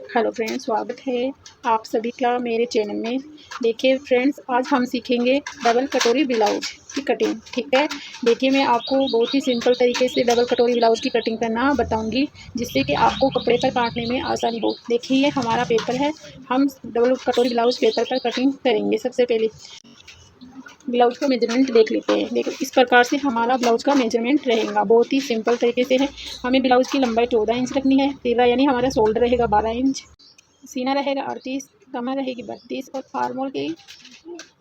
Hello friends, स्वागत है आप सभी का मेरे चैनल में। देखिए फ्रेंड्स, आज हम सीखेंगे डबल कटोरी ब्लाउज की कटिंग। ठीक है, देखिए मैं आपको बहुत ही सिंपल तरीके से डबल कटोरी ब्लाउज की कटिंग करना बताऊंगी, जिससे कि आपको कपड़े पर काटने में आसानी हो। देखिए ये हमारा पेपर है, हम डबल कटोरी ब्लाउज पेपर पर कटिंग करेंगे। सबसे पहले ब्लाउज का मेजरमेंट देख लेते हैं। देखो इस प्रकार से हमारा ब्लाउज का मेजरमेंट रहेगा, बहुत ही सिंपल तरीके से है। हमें ब्लाउज की लंबाई 14 इंच रखनी है। तीरा यानी हमारा शोल्डर रहेगा 12 इंच, सीना रहेगा 38, कमर रहेगी 32 और आर्म होल की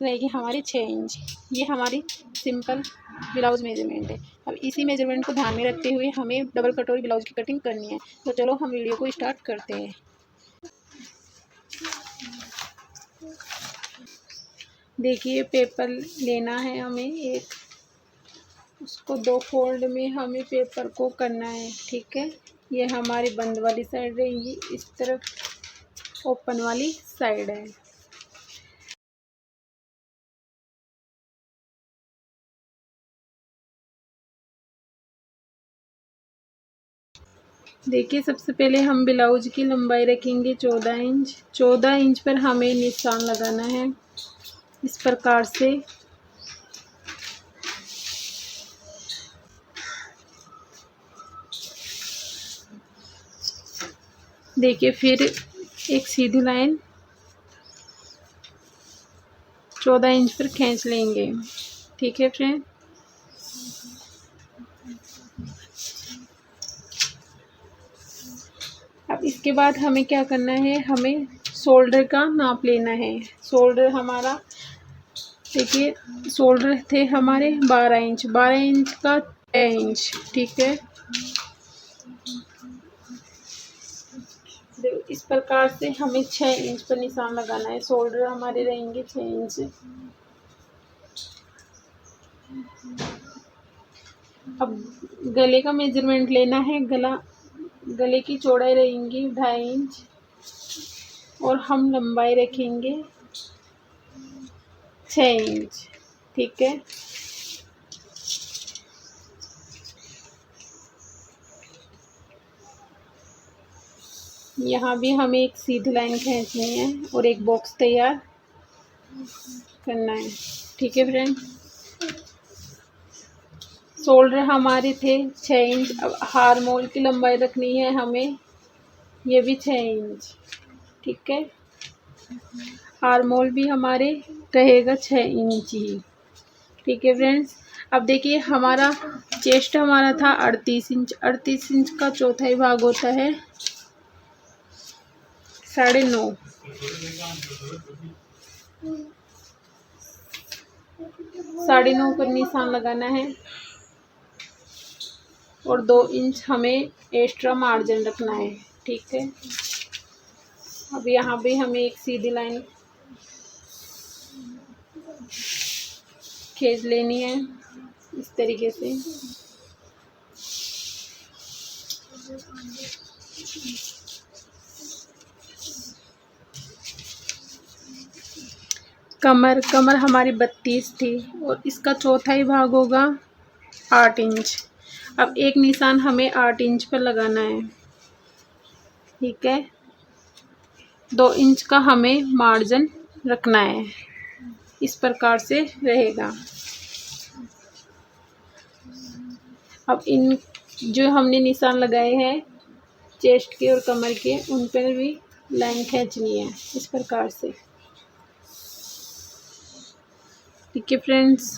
रहेगी हमारी 6 इंच। ये हमारी सिंपल ब्लाउज मेजरमेंट है। अब इसी मेजरमेंट को ध्यान में रखते हुए हमें डबल कटोरी ब्लाउज की कटिंग करनी है। तो चलो हम वीडियो को स्टार्ट करते हैं। देखिए पेपर लेना है हमें एक, उसको 2 फोल्ड में हमें पेपर को करना है। ठीक है, ये हमारी बंद वाली साइड रहेगी, इस तरफ ओपन वाली साइड है। देखिए सबसे पहले हम ब्लाउज की लंबाई रखेंगे 14 इंच। 14 इंच पर हमें निशान लगाना है इस प्रकार से। देखिए फिर एक सीधी लाइन 14 इंच पर खींच लेंगे। ठीक है फ्रेंड, अब इसके बाद हमें क्या करना है, हमें शोल्डर का नाप लेना है। शोल्डर हमारा, देखिए शोल्डर थे हमारे 12 इंच, 12 इंच का 6 इंच। ठीक है, इस प्रकार से हमें 6 इंच पर निशान लगाना है। शोल्डर हमारे रहेंगे 6 इंच। अब गले का मेजरमेंट लेना है। गले की चौड़ाई रहेंगी 2.5 इंच और हम लंबाई रखेंगे 6 इंच। ठीक है, यहाँ भी हमें एक सीधी लाइन खींचनी है और एक बॉक्स तैयार करना है। ठीक है फ्रेंड, शोल्डर हमारे थे 6 इंच। अब हार्म होल की लंबाई रखनी है हमें, ये भी 6 इंच। ठीक है, आर्म होल भी हमारे रहेगा 6 इंच ही। ठीक है फ्रेंड्स, अब देखिए हमारा चेस्ट हमारा था 38 इंच। 38 इंच का चौथाई भाग होता है 9.5। 9.5 पर निशान लगाना है और 2 इंच हमें एक्स्ट्रा मार्जिन रखना है। ठीक है, अब यहाँ भी हमें एक सीधी लाइन खींच लेनी है इस तरीके से। कमर हमारी 32 थी और इसका चौथाई भाग होगा 8 इंच। अब एक निशान हमें 8 इंच पर लगाना है। ठीक है, 2 इंच का हमें मार्जिन रखना है, इस प्रकार से रहेगा। अब इन जो हमने निशान लगाए हैं चेस्ट के और कमर के, उन पर भी लाइन खींचनी है इस प्रकार से। ठीक है फ्रेंड्स,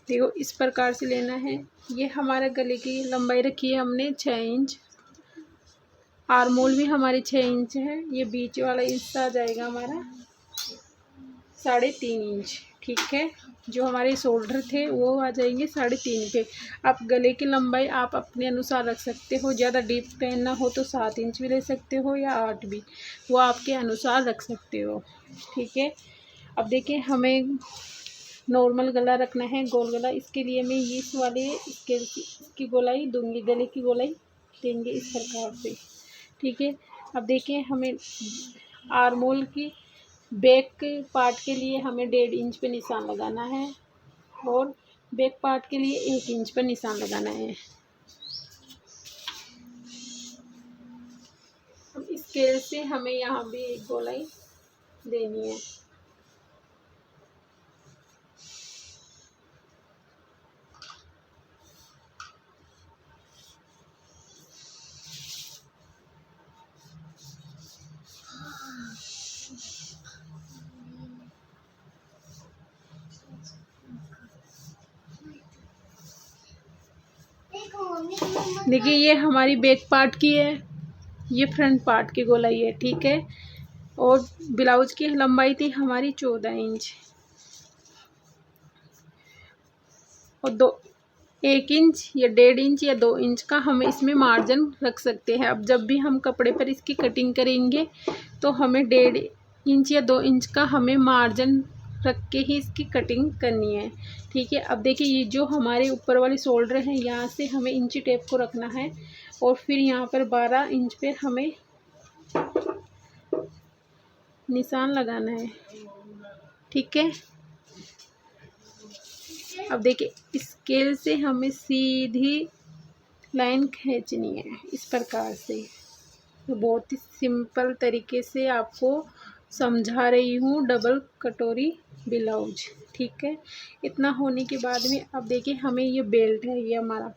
देखो इस प्रकार से लेना है। ये हमारा गले की लंबाई रखी है हमने 6 इंच। आर्म होल भी हमारी 6 इंच है। ये बीच वाला हिस्सा आ जाएगा हमारा 3.5 इंच। ठीक है, जो हमारे शोल्डर थे वो आ जाएंगे 3.5 पे। आप गले की लंबाई आप अपने अनुसार रख सकते हो, ज़्यादा डीप पहनना हो तो 7 इंच भी ले सकते हो या 8 भी, वो आपके अनुसार रख सकते हो। ठीक है, अब देखिए हमें नॉर्मल गला रखना है, गोल गला। इसके लिए मैं इस वाले इसकी गोलाई दूंगी, गले की गोलाई देंगे इस प्रकार से। ठीक है, अब देखिए हमें आर्म होल की बैक पार्ट के लिए हमें 1.5 इंच पे निशान लगाना है और बैक पार्ट के लिए 1 इंच पर निशान लगाना है। अब स्केल से हमें यहाँ भी एक गोलाई देनी है। देखिए ये हमारी बैक पार्ट की है, ये फ्रंट पार्ट की गोलाई है, ठीक है। और ब्लाउज की लंबाई थी हमारी 14 इंच और 1 इंच या 1.5 इंच या 2 इंच का हम इसमें मार्जिन रख सकते हैं। अब जब भी हम कपड़े पर इसकी कटिंग करेंगे तो हमें 1.5 इंच या 2 इंच का हमें मार्जिन रख के ही इसकी कटिंग करनी है, ठीक है। अब देखिए ये जो हमारे ऊपर वाली शोल्डर है यहाँ से हमें इंची टेप को रखना है और फिर यहाँ पर 12 इंच पे हमें निशान लगाना है, ठीक है। अब देखिए स्केल से हमें सीधी लाइन खींचनी है इस प्रकार से। तो बहुत ही सिंपल तरीके से आपको समझा रही हूँ डबल कटोरी ब्लाउज, ठीक है। इतना होने के बाद में अब देखिए हमें ये बेल्ट है, ये हमारा,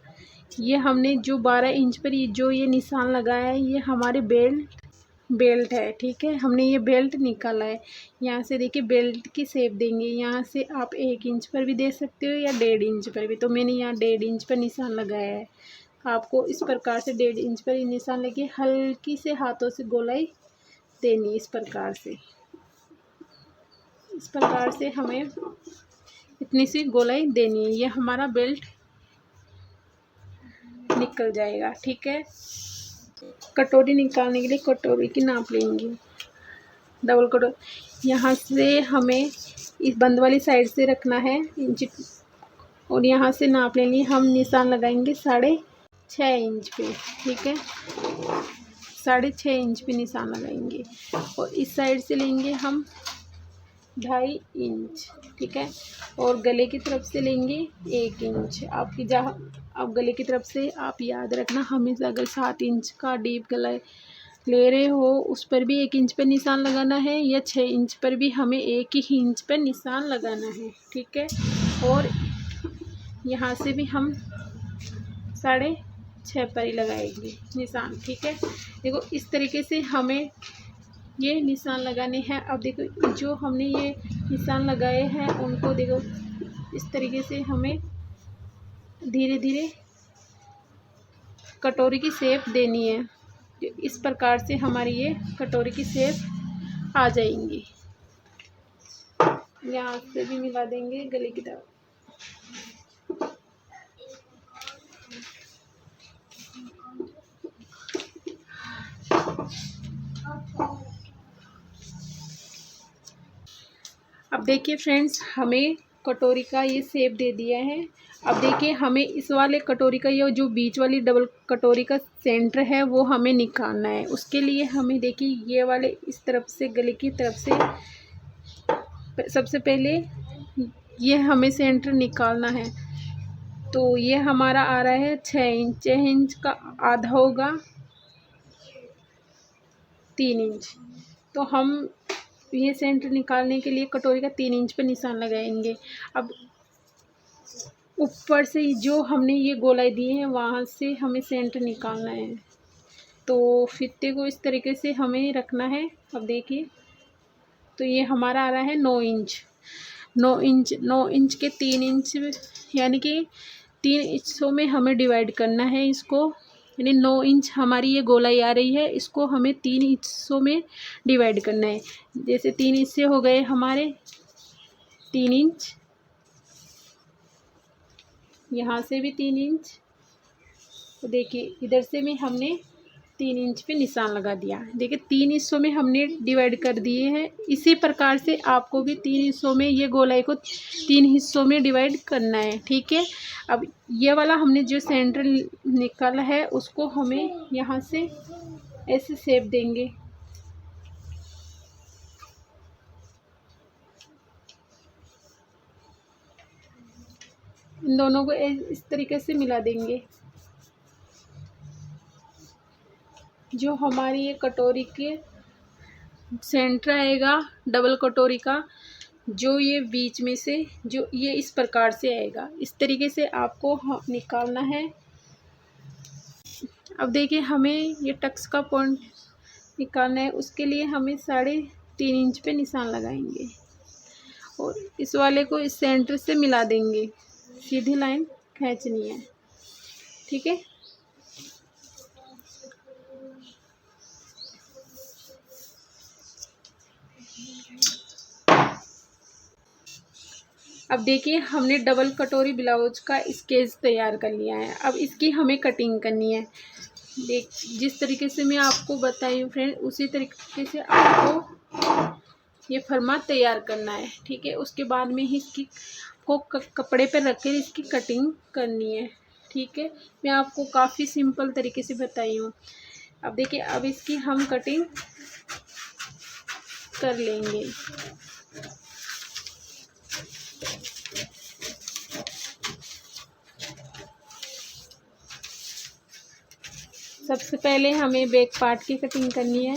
ये हमने जो 12 इंच पर ये निशान लगाया है ये हमारे बेल्ट है, ठीक है। हमने ये बेल्ट निकाला है। यहाँ से देखिए बेल्ट की शेप देंगे, यहाँ से आप 1 इंच पर भी दे सकते हो या 1.5 इंच पर भी। तो मैंने यहाँ 1.5 इंच पर निशान लगाया है। आपको इस प्रकार से 1.5 इंच पर निशान लगे, हल्की से हाथों से गोलाई देनी इस प्रकार से। इस प्रकार से हमें इतनी सी गोलाई देनी है, ये हमारा बेल्ट निकल जाएगा, ठीक है। कटोरी निकालने के लिए कटोरी की नाप लेंगे, डबल कटोरी। यहाँ से हमें इस बंद वाली साइड से रखना है इंच और यहाँ से नाप लेंगे। हम निशान लगाएंगे 6.5 इंच पे, ठीक है। 6.5 इंच पे निशान लगाएंगे और इस साइड से लेंगे हम 2.5 इंच, ठीक है। और गले की तरफ से लेंगे 1 इंच। आपकी जहाँ अब गले की तरफ से आप याद रखना हमेशा अगर 7 इंच का डीप गला ले रहे हो उस पर भी 1 इंच पर निशान लगाना है या 6 इंच पर भी हमें 1 ही इंच पर निशान लगाना है, ठीक है। और यहाँ से भी हम 6.5 पर ही लगाएंगे निशान, ठीक है। देखो इस तरीके से हमें ये निशान लगाने हैं। अब देखो जो हमने ये निशान लगाए हैं उनको देखो इस तरीके से हमें धीरे धीरे कटोरी की शेप देनी है। इस प्रकार से हमारी ये कटोरी की शेप आ जाएंगी। यहाँ से भी मिला देंगे गले की तरफ। अब देखिए फ्रेंड्स हमें कटोरी का ये शेप दे दिया है। अब देखिए हमें इस वाले कटोरी का ये जो बीच वाली डबल कटोरी का सेंटर है वो हमें निकालना है। उसके लिए हमें देखिए ये वाले इस तरफ से गले की तरफ से सबसे पहले ये हमें सेंटर निकालना है। तो ये हमारा आ रहा है 6 इंच। 6 इंच का आधा होगा 3 इंच। तो हम ये सेंटर निकालने के लिए कटोरी का 3 इंच पे निशान लगाएंगे। अब ऊपर से जो हमने ये गोलाई दी है वहाँ से हमें सेंटर निकालना है। तो फीते को इस तरीके से हमें रखना है। अब देखिए तो ये हमारा आ रहा है 9 इंच। 9 इंच के 3 इंच यानी कि 3 हिस्सों में हमें डिवाइड करना है इसको। यानी 9 इंच हमारी ये गोलाई आ रही है, इसको हमें 3 हिस्सों में डिवाइड करना है। जैसे 3 हिस्से हो गए हमारे 3 इंच, यहाँ से भी 3 इंच। तो देखिए इधर से भी हमने 3 इंच पे निशान लगा दिया। देखिए 3 हिस्सों में हमने डिवाइड कर दिए हैं। इसी प्रकार से आपको भी 3 हिस्सों में ये गोलाई को 3 हिस्सों में डिवाइड करना है, ठीक है। अब ये वाला हमने जो सेंटर निकाला है उसको हमें यहाँ से ऐसे शेप देंगे। इन दोनों को इस तरीके से मिला देंगे। जो हमारी ये कटोरी के सेंटर आएगा डबल कटोरी का, जो ये बीच में से जो ये इस प्रकार से आएगा, इस तरीके से आपको निकालना है। अब देखिए हमें ये टक्स का पॉइंट निकालना है, उसके लिए हमें 3.5 इंच पे निशान लगाएंगे और इस वाले को इस सेंटर से मिला देंगे। सीधी लाइन खींचनी है, ठीक है। अब देखिए हमने डबल कटोरी ब्लाउज का स्केच तैयार कर लिया है। अब इसकी हमें कटिंग करनी है। जिस तरीके से मैं आपको बताई हूँ फ्रेंड, उसी तरीके से आपको ये फरमा तैयार करना है, ठीक है। उसके बाद में ही इसकी को कपड़े पर रख कर इसकी कटिंग करनी है, ठीक है। मैं आपको काफ़ी सिंपल तरीके से बताई हूँ। अब देखिए अब इसकी हम कटिंग कर लेंगे। सबसे पहले हमें बैक पार्ट की कटिंग करनी है।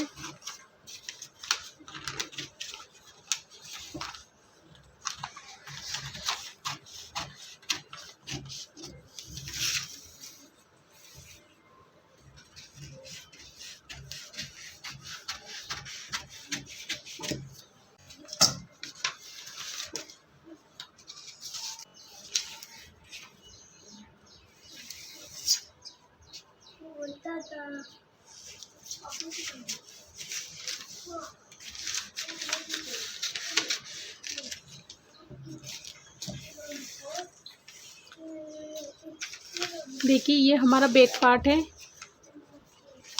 देखिए ये हमारा बैक पार्ट है,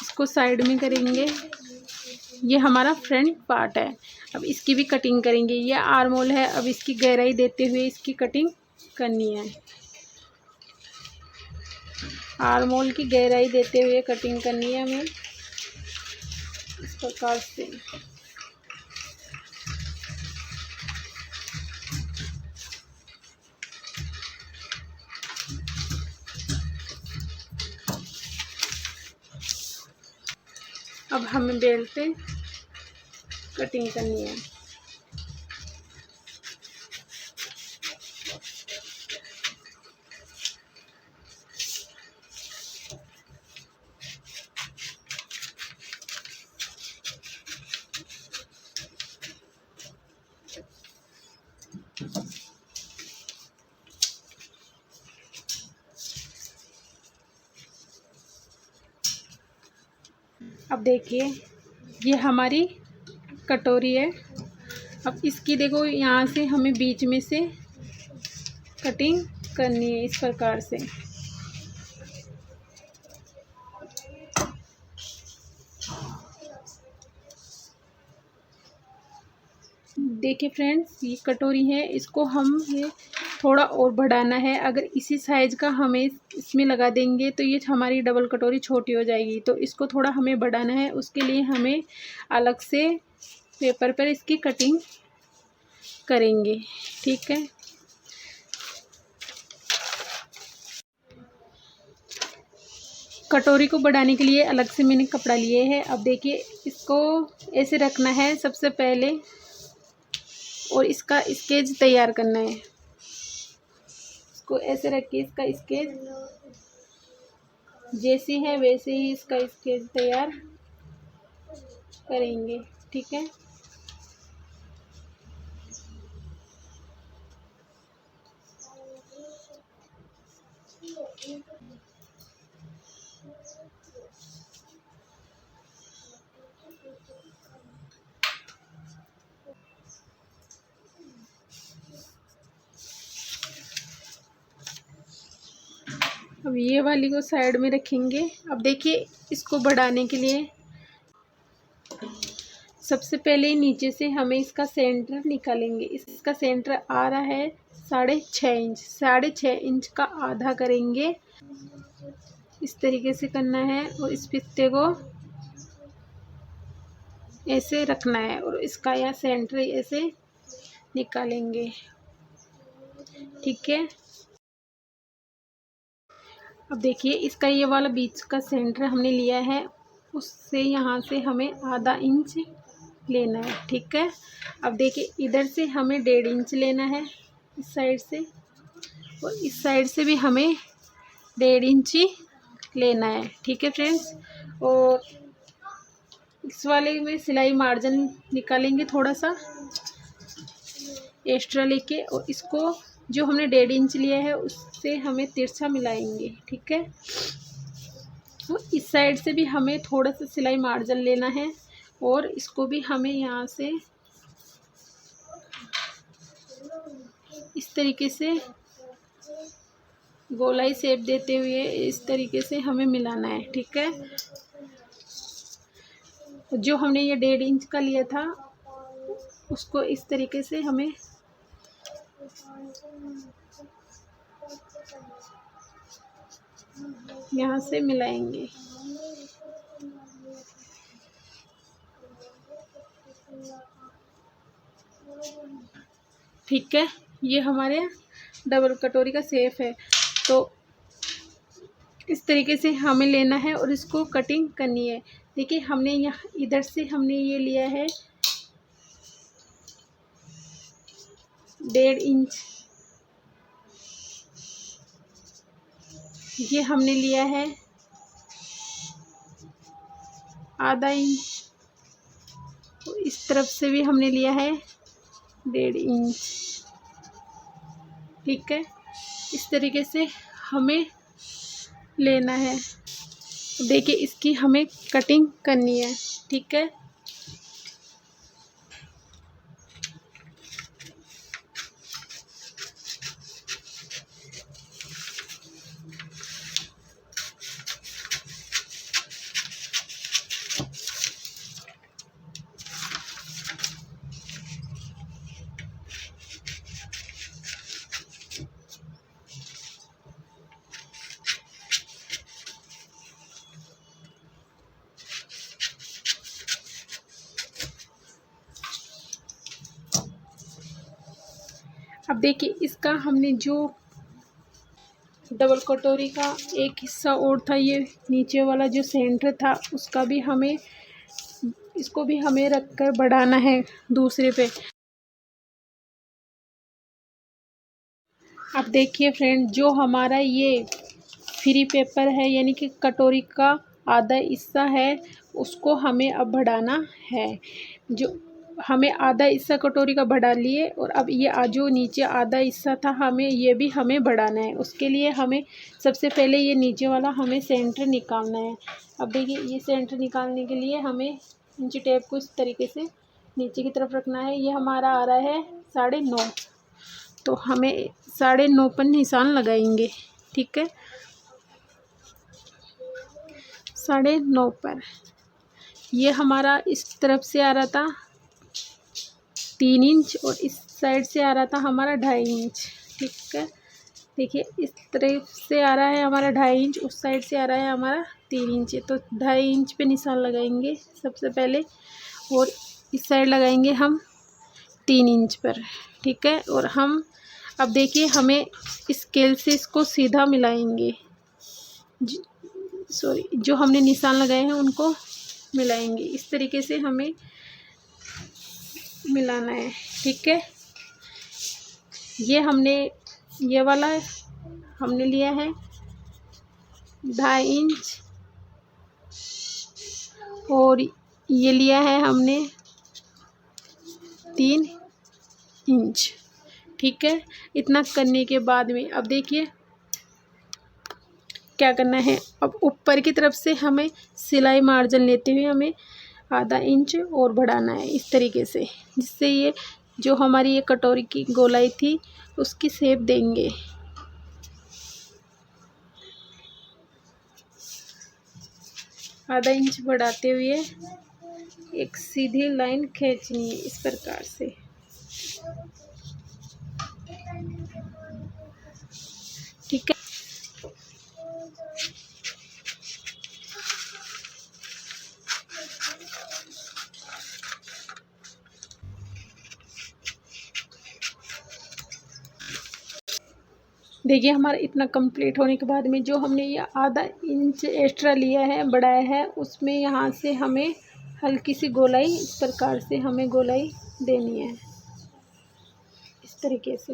इसको साइड में करेंगे। ये हमारा फ्रंट पार्ट है, अब इसकी भी कटिंग करेंगे। ये आर्म होल है, अब इसकी गहराई देते हुए इसकी कटिंग करनी है। आर्म होल की गहराई देते हुए कटिंग करनी है हमें इस प्रकार से। अब हमें बेल्ट पे कटिंग करनी है। अब देखिए ये हमारी कटोरी है। अब इसकी देखो यहाँ से हमें बीच में से कटिंग करनी है इस प्रकार से। देखिए फ्रेंड्स ये कटोरी है, इसको हम ये थोड़ा और बढ़ाना है। अगर इसी साइज़ का हमें इसमें लगा देंगे तो ये हमारी डबल कटोरी छोटी हो जाएगी, तो इसको थोड़ा हमें बढ़ाना है। उसके लिए हमें अलग से पेपर पर इसकी कटिंग करेंगे, ठीक है। कटोरी को बढ़ाने के लिए अलग से मैंने कपड़ा लिए है। अब देखिए इसको ऐसे रखना है सबसे पहले और इसका स्केच तैयार करना है। इसको ऐसे रख के इसका स्केच जैसी है वैसे ही इसका स्केच तैयार करेंगे, ठीक है। अब ये वाली को साइड में रखेंगे। अब देखिए इसको बढ़ाने के लिए सबसे पहले नीचे से हमें इसका सेंटर निकालेंगे। इसका सेंटर आ रहा है 6.5 इंच। 6.5 इंच का आधा करेंगे, इस तरीके से करना है और इस फित्ते को ऐसे रखना है और इसका यह सेंटर ऐसे निकालेंगे, ठीक है। अब देखिए इसका ये वाला बीच का सेंटर हमने लिया है, उससे यहाँ से हमें आधा इंच लेना है। ठीक है, अब देखिए इधर से हमें 1.5 इंच लेना है इस साइड से, और इस साइड से भी हमें 1.5 इंच ही लेना है। ठीक है फ्रेंड्स, और इस वाले में सिलाई मार्जिन निकालेंगे थोड़ा सा एक्स्ट्रा लेके, और इसको जो हमने 1.5 इंच लिया है उससे हमें तिरछा मिलाएंगे। ठीक है, तो इस साइड से भी हमें थोड़ा सा सिलाई मार्जिन लेना है, और इसको भी हमें यहाँ से इस तरीके से गोलाई शेप देते हुए इस तरीके से हमें मिलाना है। ठीक है, जो हमने ये 1.5 इंच का लिया था उसको इस तरीके से हमें यहाँ से मिलाएंगे। ठीक है, ये हमारे डबल कटोरी का शेप है, तो इस तरीके से हमें लेना है और इसको कटिंग करनी है। देखिए हमने यहाँ इधर से हमने ये लिया है 1.5 इंच, ये हमने लिया है आधा इंच, तो इस तरफ से भी हमने लिया है 1.5 इंच। ठीक है, इस तरीके से हमें लेना है। देखिए इसकी हमें कटिंग करनी है। ठीक है, अब देखिए इसका हमने जो डबल कटोरी का एक हिस्सा और था, ये नीचे वाला जो सेंटर था उसका भी हमें, इसको भी हमें रखकर बढ़ाना है दूसरे पे। अब देखिए फ्रेंड, जो हमारा ये फ्री पेपर है यानी कि कटोरी का आधा हिस्सा है, उसको हमें अब बढ़ाना है। जो हमें आधा हिस्सा कटोरी का बढ़ा लिए, और अब ये जो नीचे आधा हिस्सा था हमें ये भी हमें बढ़ाना है। उसके लिए हमें सबसे पहले ये नीचे वाला हमें सेंटर निकालना है। अब देखिए ये सेंटर निकालने के लिए हमें इंची टेप को इस तरीके से नीचे की तरफ रखना है। ये हमारा आ रहा है 9.5, तो हमें 9.5 पर निशान लगाएंगे। ठीक है, 9.5 पर ये हमारा इस तरफ से आ रहा था 3 इंच, और इस साइड से आ रहा था हमारा 2.5 इंच। ठीक है, देखिए इस तरफ से आ रहा है हमारा 2.5 इंच, उस साइड से आ रहा है हमारा 3 इंच, तो 2.5 इंच पे निशान लगाएंगे सबसे पहले, और इस साइड लगाएंगे हम 3 इंच पर। ठीक है, और हम अब देखिए हमें स्केल से इसको सीधा मिलाएंगे, सॉरी जो हमने निशान लगाए हैं उनको मिलाएंगे। इस तरीके से हमें मिलाना है। ठीक है, ये हमने ये वाला हमने लिया है 2.5 इंच, और ये लिया है हमने 3 इंच। ठीक है, इतना करने के बाद में अब देखिए क्या करना है। अब ऊपर की तरफ से हमें सिलाई मार्जिन लेते हुए हमें आधा इंच और बढ़ाना है इस तरीके से, जिससे ये जो हमारी ये कटोरी की गोलाई थी उसकी शेप देंगे। आधा इंच बढ़ाते हुए एक सीधी लाइन खींचनी है इस प्रकार से। ठीक है, देखिए हमारा इतना कंप्लीट होने के बाद में जो हमने ये आधा इंच एक्स्ट्रा लिया है, बढ़ाया है, उसमें यहाँ से हमें हल्की सी गोलाई, इस प्रकार से हमें गोलाई देनी है, इस तरीके से।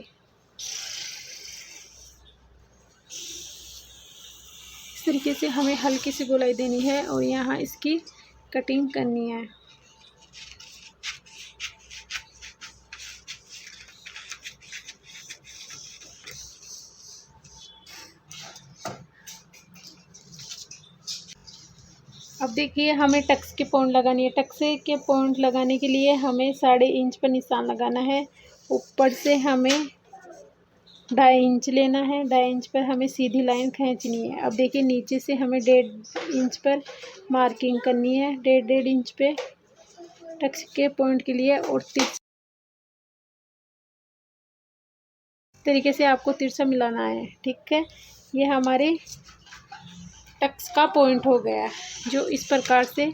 इस तरीके से हमें हल्की सी गोलाई देनी है और यहाँ इसकी कटिंग करनी है। अब देखिए हमें टक्स के पॉइंट लगानी है। टक्स के पॉइंट लगाने के लिए हमें 1.5 इंच पर निशान लगाना है। ऊपर से हमें 2.5 इंच लेना है। 2.5 इंच पर हमें सीधी लाइन खींचनी है। अब देखिए नीचे से हमें 1.5 इंच पर मार्किंग करनी है, 1.5 इंच पे टक्स के पॉइंट के लिए। और तरीके से आपको तिरछा मिलाना है, ठीक है। ये हमारे टक्स का पॉइंट हो गया, जो इस प्रकार से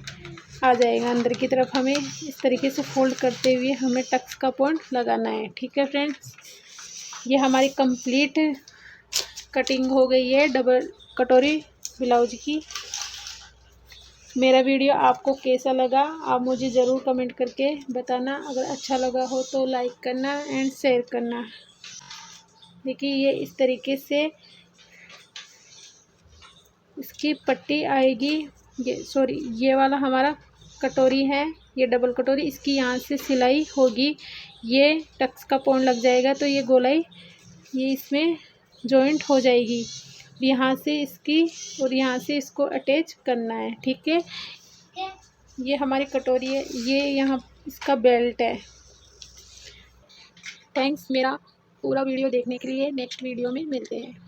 आ जाएगा अंदर की तरफ। हमें इस तरीके से फोल्ड करते हुए हमें टक्स का पॉइंट लगाना है, ठीक है फ्रेंड्स। ये हमारी कंप्लीट कटिंग हो गई है डबल कटोरी ब्लाउज की। मेरा वीडियो आपको कैसा लगा आप मुझे ज़रूर कमेंट करके बताना। अगर अच्छा लगा हो तो लाइक करना एंड शेयर करना। देखिए ये इस तरीके से इसकी पट्टी आएगी। ये वाला हमारा कटोरी है, ये डबल कटोरी, इसकी यहाँ से सिलाई होगी। ये टक्स का पॉइंट लग जाएगा तो ये गोलाई ये इसमें जॉइंट हो जाएगी। यहाँ से इसकी और यहाँ से इसको अटैच करना है, ठीक है। ये हमारी कटोरी है, ये यहाँ इसका बेल्ट है। थैंक्स मेरा पूरा वीडियो देखने के लिए। नेक्स्ट वीडियो में मिलते हैं।